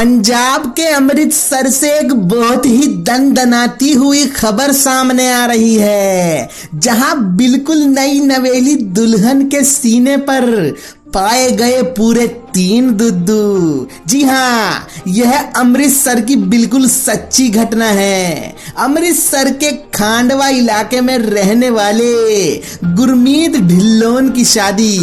पंजाब के अमृतसर से एक बहुत ही दनदनाती हुई खबर सामने आ रही है, जहां बिल्कुल नई नवेली दुल्हन के सीने पर पाए गए पूरे 3 दुद्दू। जी हाँ, यह अमृतसर की बिल्कुल सच्ची घटना है। अमृतसर के खांडवा इलाके में रहने वाले गुरमीत ढिल्लोन की शादी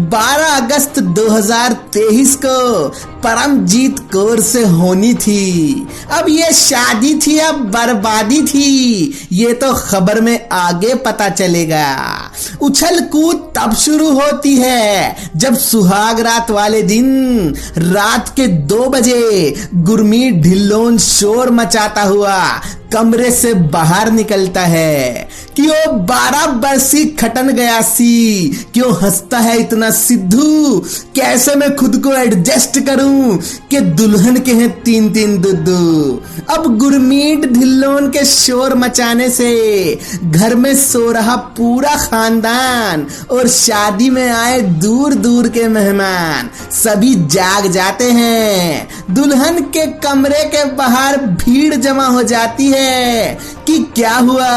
12 अगस्त 2023 को परमजीत कौर से होनी थी। अब ये शादी थी या बर्बादी थी, ये तो खबर में आगे पता चलेगा। उछल कूद तब शुरू होती है जब सुहाग रात वाले दिन रात के 2 बजे गुरमीत ढिल्लोन शोर मचाता हुआ कमरे से बाहर निकलता है कि ओ 12 बरसी खटन गया सी, क्यों हंसता है इतना सिद्धू, कैसे मैं खुद को एडजस्ट करूं कि दुल्हन के हैं 3-3 दुद्दू। अब गुरमीत ढिल्लोन के शोर मचाने से घर में सो रहा पूरा खानदान और शादी में आए दूर दूर के मेहमान सभी जाग जाते हैं। दुल्हन के कमरे के बाहर भीड़ जमा हो जाती है कि क्या हुआ,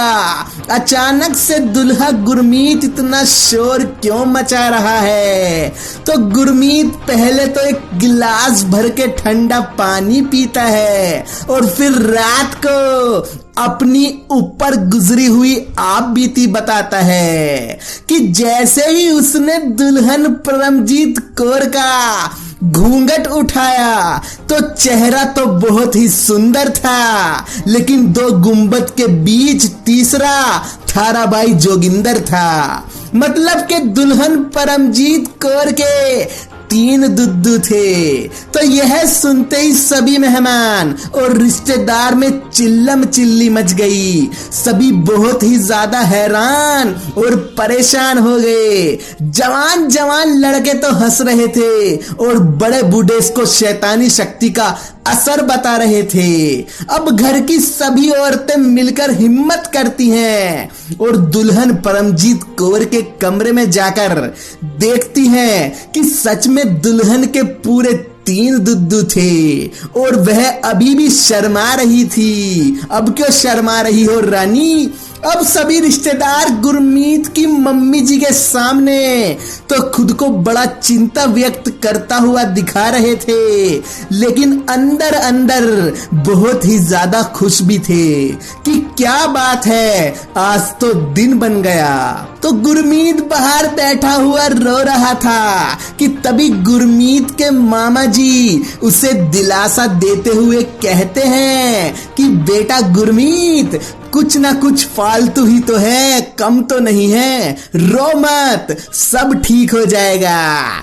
अचानक से दुल्हा गुरमीत इतना शोर क्यों मचा रहा है। तो गुरमीत पहले तो एक गिलास भर के ठंडा पानी पीता है और फिर रात को अपनी ऊपर गुजरी हुई आप बीती बताता है कि जैसे ही उसने दुल्हन परमजीत कौर का घूंघट उठाया तो चेहरा तो बहुत ही सुंदर था, लेकिन 2 गुंबद के बीच तीसरा थाराबाई जोगिंदर था। मतलब के दुल्हन परमजीत कौर के 3 दुद्दू थे। तो यह सुनते ही सभी मेहमान और रिश्तेदार में चिल्लम चिल्ली मच गई। सभी बहुत ही ज्यादा हैरान और परेशान हो गए। जवान जवान लड़के तो हंस रहे थे और बड़े बूढ़े इसको शैतानी शक्ति का असर बता रहे थे। अब घर की सभी औरतें मिलकर हिम्मत करती हैं और दुल्हन परमजीत कौर के कमरे में जाकर देखती हैं कि सच में दुल्हन के पूरे 3 दुद्दू थे और वह अभी भी शर्मा रही थी। अब क्यों शर्मा रही हो रानी? अब सभी रिश्तेदार गुरमीत की मम्मी जी के सामने तो खुद को बड़ा चिंता व्यक्त करता हुआ दिखा रहे थे, लेकिन अंदर अंदर बहुत ही ज्यादा खुश भी थे कि क्या बात है, आज तो दिन बन गया। तो गुरमीत बाहर बैठा हुआ रो रहा था कि तभी गुरमीत के मामा जी उसे दिलासा देते हुए कहते हैं कि बेटा गुरमीत, कुछ ना कुछ फालतू ही तो है, कम तो नहीं है, रो मत, सब ठीक हो जाएगा।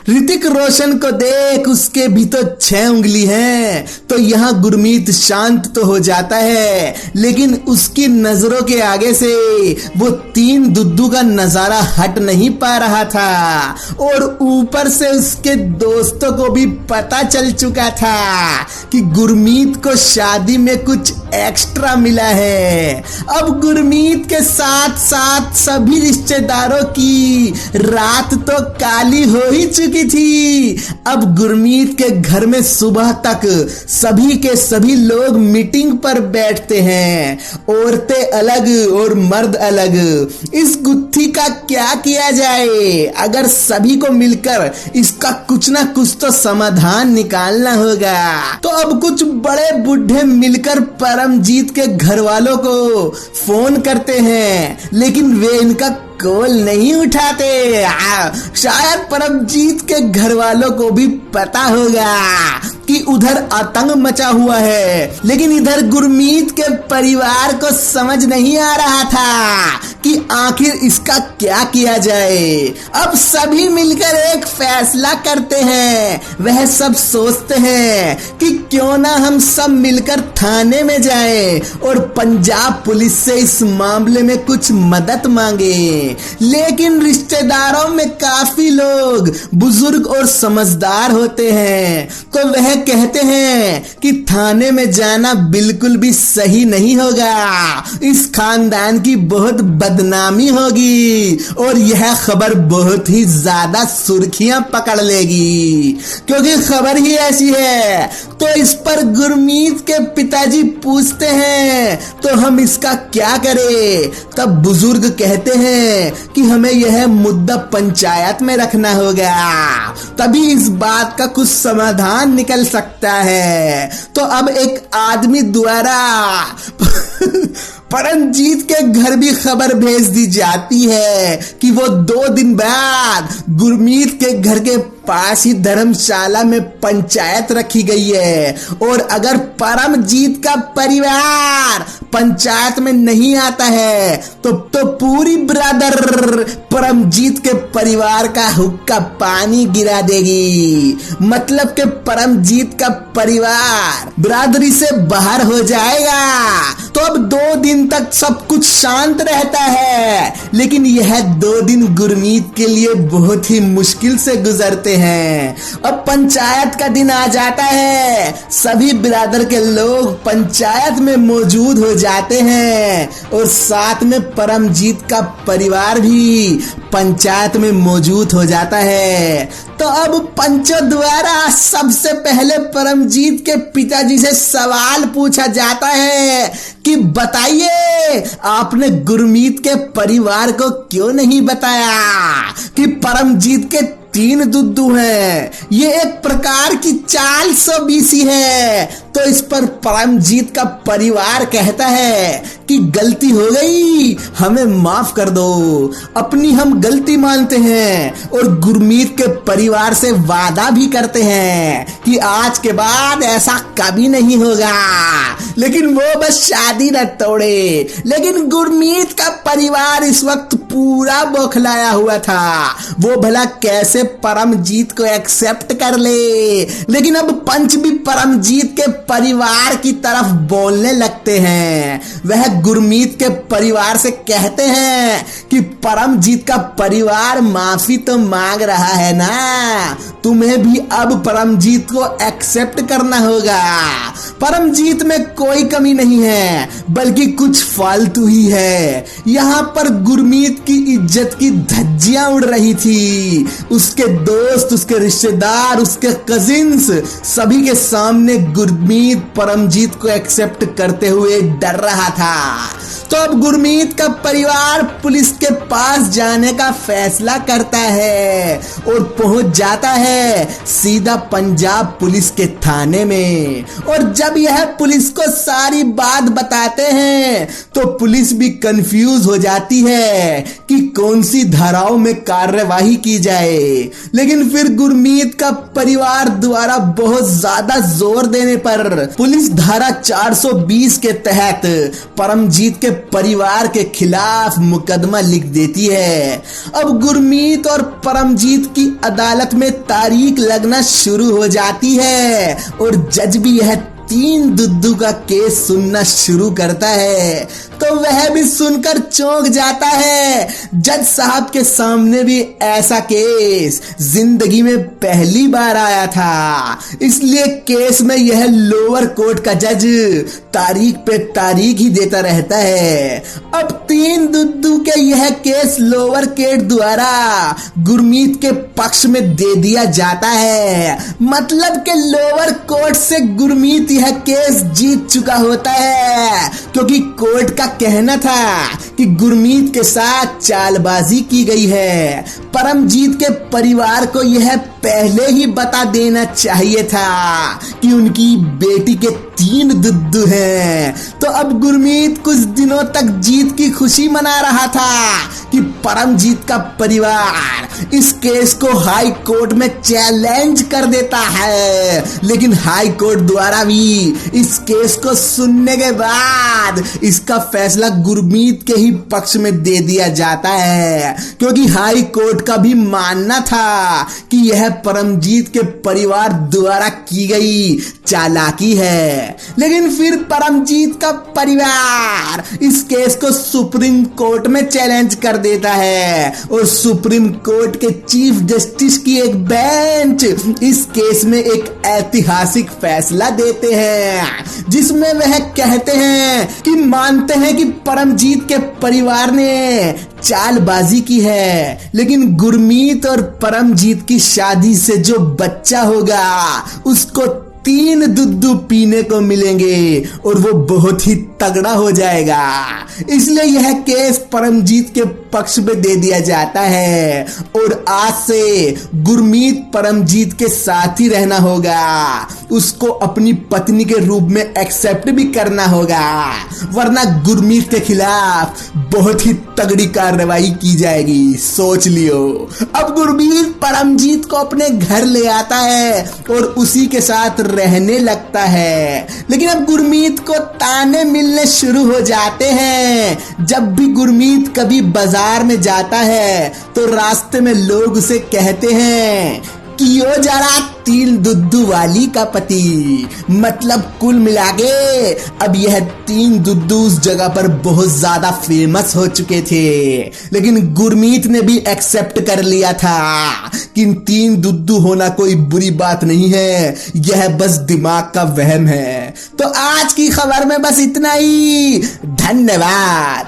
ऋतिक रोशन को देख, उसके भी तो 6 उंगली हैं। तो यहाँ गुरमीत शांत तो हो जाता है, लेकिन उसकी नजरों के आगे से वो 3 दुद्दू का नजारा हट नहीं पा रहा था और ऊपर से उसके दोस्तों को भी पता चल चुका था कि गुरमीत को शादी में कुछ एक्स्ट्रा मिला है। अब गुरमीत के साथ साथ सभी रिश्तेदारों की रात तो काली हो ही चुकी थी। अब गुरमीत के घर में सुबह तक सभी के सभी लोग मीटिंग पर बैठते हैं, औरतें अलग और मर्द अलग। इस गुत्थी का क्या किया जाए? अगर सभी को मिलकर इसका कुछ ना कुछ तो समाधान निकालना होगा। तो अब कुछ बड़े बूढ़े मिलकर परमजीत के घर वालों को फोन करते हैं, लेकिन वे इनका कॉल नहीं उठाते। शायद परमजीत के घर वालों को भी पता होगा कि उधर आतंक मचा हुआ है, लेकिन इधर गुरमीत के परिवार को समझ नहीं आ रहा था कि आखिर इसका क्या किया जाए। अब सभी मिलकर एक फैसला करते हैं। वह सब सोचते हैं कि क्यों ना हम सब मिलकर थाने में जाएं और पंजाब पुलिस से इस मामले में कुछ मदद मांगे। लेकिन रिश्तेदारों में काफी लोग बुजुर्ग और समझदार होते हैं, तो वह कहते हैं कि थाने में जाना बिल्कुल भी सही नहीं होगा। इस खानदान की बहुत बदनामी होगी और यह खबर बहुत ही ज्यादा सुर्खियां पकड़ लेगी, क्योंकि खबर ही ऐसी है। तो इस पर गुरमीत के पिताजी पूछते हैं तो हम इसका क्या करें। तब बुजुर्ग कहते हैं कि हमें यह मुद्दा पंचायत में रखना होगा, तभी इस बात का कुछ समाधान निकल सकता है। तो अब एक आदमी द्वारा परमजीत के घर भी खबर भेज दी जाती है कि वो 2 दिन बाद गुरमीत के घर के पास ही धर्मशाला में पंचायत रखी गई है, और अगर परमजीत का परिवार पंचायत में नहीं आता है तो पूरी ब्रदर परमजीत के परिवार का हुक्का पानी गिरा देगी। मतलब कि परमजीत का परिवार बिरादरी से बाहर हो जाएगा। तो अब 2 दिन तक सब कुछ शांत रहता है, लेकिन यह 2 दिन गुरमीत के लिए बहुत ही मुश्किल से गुजरते हैं। अब पंचायत का दिन आ जाता है, सभी बिरादर के लोग पंचायत में मौजूद हो जाते हैं और साथ में परमजीत का परिवार भी पंचायत में मौजूद हो जाता है। तो अब पंचों द्वारा सबसे पहले परमजीत के पिताजी से सवाल पूछा जाता है कि बताइए, आपने गुरमीत के परिवार को क्यों नहीं बताया कि परमजीत के 3 दुद्दू हैं। ये एक प्रकार की चाल सबीसी है। तो इस पर परमजीत का परिवार कहता है कि गलती हो गई, हमें माफ कर दो, अपनी हम गलती मानते हैं और गुरमीत के परिवार से वादा भी करते हैं कि आज के बाद ऐसा कभी नहीं होगा। लेकिन वो बस शादी न तोड़े। लेकिन गुरमीत का परिवार इस वक्त पूरा बौखलाया हुआ था, वो भला कैसे परमजीत को एक्सेप्ट कर ले। लेकिन अब पंच भी परमजीत के परिवार की तरफ बोलने लगते हैं। वह गुरमीत के परिवार से कहते हैं कि परमजीत का परिवार माफी तो मांग रहा है ना, तुम्हें भी अब परमजीत को एक्सेप्ट करना होगा। परमजीत में कोई कमी नहीं है, बल्कि कुछ फालतू ही है। यहाँ पर गुरमीत की इज्जत की धज्जियां उड़ रही थी। उसके दोस्त, उसके रिश्तेदार, उसके कजिन्स सभी के सामने गुरमीत परमजीत को एक्सेप्ट करते हुए डर रहा था। तो अब गुरमीत का परिवार पुलिस के पास जाने का फैसला करता है और पहुंच जाता है सीधा पंजाब पुलिस के थाने में। और जब यह पुलिस को सारी बात बताते हैं तो पुलिस भी कंफ्यूज हो जाती है कि कौन सी धाराओं में कार्यवाही की जाए। लेकिन फिर गुरमीत का परिवार द्वारा बहुत ज्यादा जोर देने पर पुलिस धारा 420 के तहत परमजीत के परिवार के खिलाफ मुकदमा लिख देती है। अब गुरमीत और परमजीत की अदालत में तारीख लगना शुरू हो जाती है और जज भी यह 3 दुद्दू का केस सुनना शुरू करता है। तो वह भी सुनकर चौंक जाता है। जज साहब के सामने भी ऐसा केस जिंदगी में पहली बार आया था, इसलिए केस में यह लोअर कोर्ट का जज तारीख पे तारीख ही देता रहता है। अब 3 दुद्दू के यह केस लोअर कोर्ट द्वारा गुरमीत के पक्ष में दे दिया जाता है। मतलब के लोअर कोर्ट से गुरमीत यह केस जीत चुका होता है, क्योंकि कोर्ट का कहना था कि गुरमीत के साथ चालबाजी की गई है। परमजीत के परिवार को यह पहले ही बता देना चाहिए था कि उनकी बेटी के 3 दुद्दू हैं। तो अब गुरमीत कुछ दिनों तक जीत की खुशी मना रहा था कि परमजीत का परिवार इस केस को हाई कोर्ट में चैलेंज कर देता है। लेकिन हाई कोर्ट द्वारा भी इस केस को सुनने के बाद इसका फैसला गुरमीत के ही पक्ष में दे दिया जाता है, क्योंकि हाई कोर्ट का भी मानना था कि यह परमजीत के परिवार द्वारा की गई चालाकी है। लेकिन फिर परमजीत का परिवार इस केस को सुप्रीम कोर्ट में चैलेंज कर देता है और सुप्रीम कोर्ट के चीफ जस्टिस की एक बेंच इस केस में एक ऐतिहासिक फैसला देते हैं, जिसमें वह कहते हैं कि मानते हैं कि परमजीत के परिवार ने चालबाजी की है, लेकिन गुरमीत और परमजीत की शादी से जो बच्चा होगा उसको 3 दूध पीने को मिलेंगे और वो बहुत ही तगड़ा हो जाएगा। इसलिए यह केस परमजीत के पक्ष में दे दिया जाता है और आज से गुरमीत परमजीत के साथ ही रहना होगा, उसको अपनी पत्नी के रूप में एक्सेप्ट भी करना होगा, वरना गुरमीत के खिलाफ बहुत ही तगड़ी कार्रवाई की जाएगी। सोच लियो। अब गुरमीत परमजीत को अपने घर ले आता है और उसी के साथ रहने लगता है, लेकिन अब गुरमीत को ताने मिलने शुरू हो जाते हैं। जब भी गुरमीत कभी बाजार में जाता है तो रास्ते में लोग उसे कहते हैं कि यो जरा 3 दुद्दू वाली का पति, मतलब कुल मिला के अब यह 3 दुद्दू उस जगह पर बहुत ज्यादा फेमस हो चुके थे। लेकिन गुरमीत ने भी एक्सेप्ट कर लिया था कि 3 दुद्दू होना कोई बुरी बात नहीं है, यह बस दिमाग का वहम है। तो आज की खबर में बस इतना ही। धन्यवाद।